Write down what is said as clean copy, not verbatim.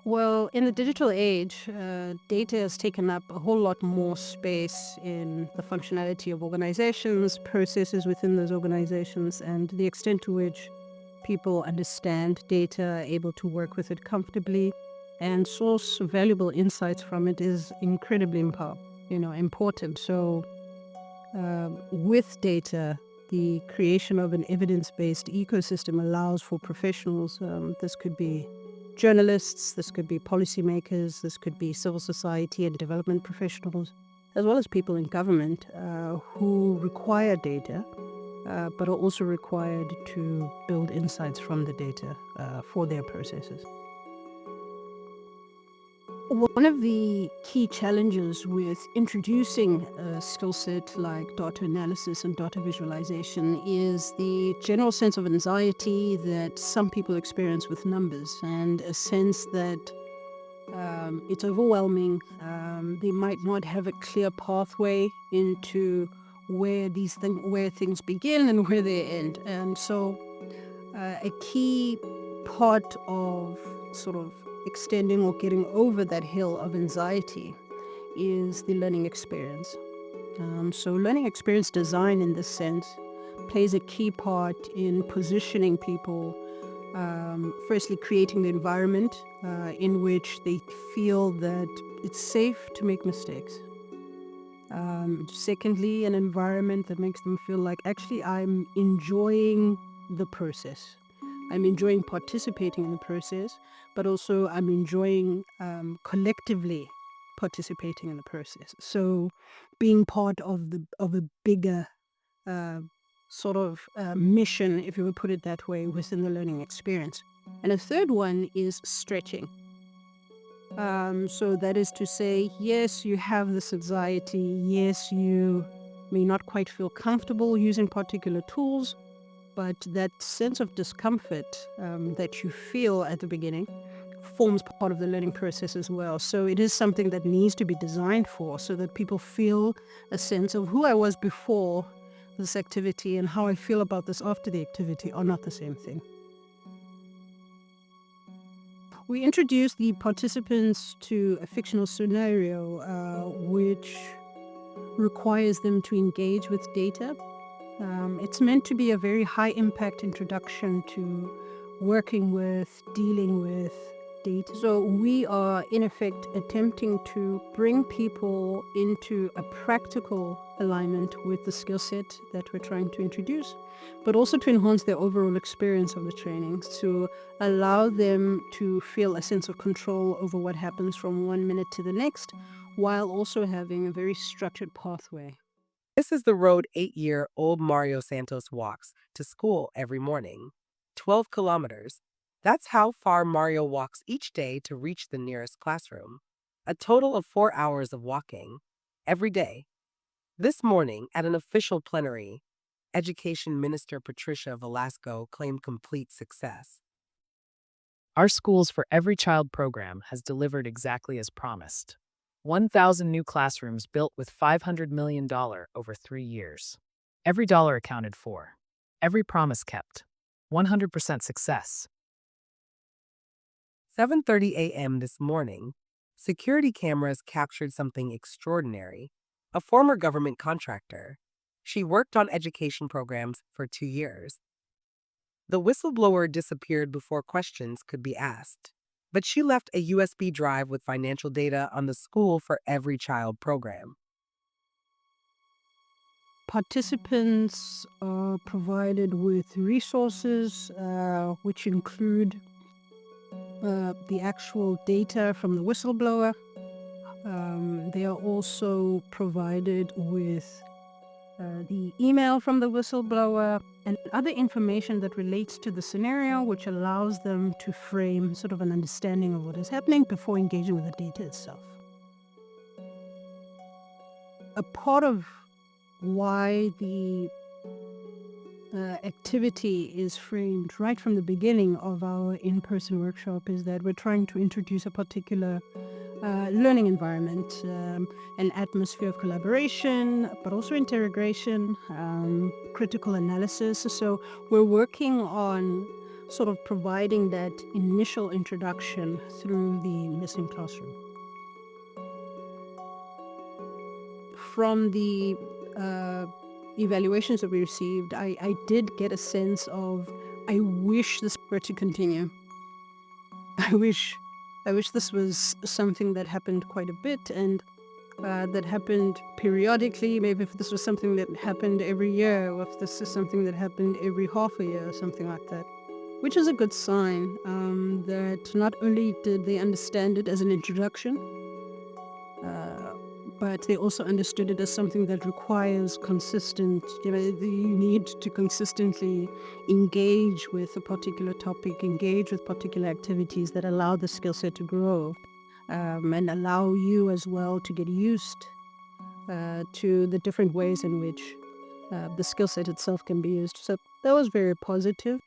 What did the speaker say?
Well, in the digital age, data has taken up a whole lot more space in the functionality of organizations, processes within those organizations, and the extent to which people understand data, able to work with it comfortably, and source valuable insights from it is incredibly important. So, with data, the creation of an evidence-based ecosystem allows for professionals. This could be journalists, this could be policymakers, this could be civil society and development professionals, as well as people in government who require data, but are also required to build insights from the data for their processes. One of the key challenges with introducing a skill set like data analysis and data visualization is the general sense of anxiety that some people experience with numbers, and a sense that it's overwhelming. They might not have a clear pathway into where things begin and where they end. And so a key part of sort of extending or getting over that hill of anxiety is the learning experience. So learning experience design in this sense plays a key part in positioning people, firstly creating the environment in which they feel that it's safe to make mistakes. Secondly, an environment that makes them feel like actually I'm enjoying the process. I'm enjoying participating in the process, but also I'm enjoying collectively participating in the process. So, being part of a bigger uh, mission, if you would put it that way, within the learning experience. And a third one is stretching. So that is to say, yes, you have this anxiety. Yes, you may not quite feel comfortable using particular tools, but that sense of discomfort that you feel at the beginning forms part of the learning process as well. So it is something that needs to be designed for, so that people feel a sense of who I was before this activity and how I feel about this after the activity are not the same thing. We introduce the participants to a fictional scenario which requires them to engage with data. It's meant to be a very high impact introduction to working with, dealing with data. So we are in effect attempting to bring people into a practical alignment with the skill set that we're trying to introduce, but also to enhance their overall experience of the trainings, to allow them to feel a sense of control over what happens from 1 minute to the next, while also having a very structured pathway. This is the road 8-year-old Mario Santos walks to school every morning. 12 kilometers. That's how far Mario walks each day to reach the nearest classroom. A total of 4 hours of walking every day. This morning, at an official plenary, Education Minister Patricia Velasco claimed complete success. Our Schools for Every Child program has delivered exactly as promised. 1,000 new classrooms built with $500 million over 3 years. Every dollar accounted for. Every promise kept. 100% success. 7:30 a.m. this morning, security cameras captured something extraordinary. A former government contractor. She worked on education programs for 2 years. The whistleblower disappeared before questions could be asked, but she left a USB drive with financial data on the School for Every Child program. Participants are provided with resources which include the actual data from the whistleblower. They are also provided with the email from the whistleblower and other information that relates to the scenario, which allows them to frame sort of an understanding of what is happening before engaging with the data itself. A part of why the activity is framed right from the beginning of our in-person workshop is that we're trying to introduce a particular learning environment, an atmosphere of collaboration, but also integration, critical analysis. So we're working on sort of providing that initial introduction through the missing classroom. From the evaluations that we received, I did get a sense of, I wish this were to continue. I wish, I wish this was something that happened quite a bit, and that happened periodically. Maybe if this was something that happened every year, or if this is something that happened every half a year, or something like that. Which is a good sign that not only did they understand it as an introduction, uh, but they also understood it as something that requires consistent, you need to consistently engage with a particular topic, engage with particular activities that allow the skill set to grow, and allow you as well to get used to the different ways in which the skill set itself can be used. So that was very positive.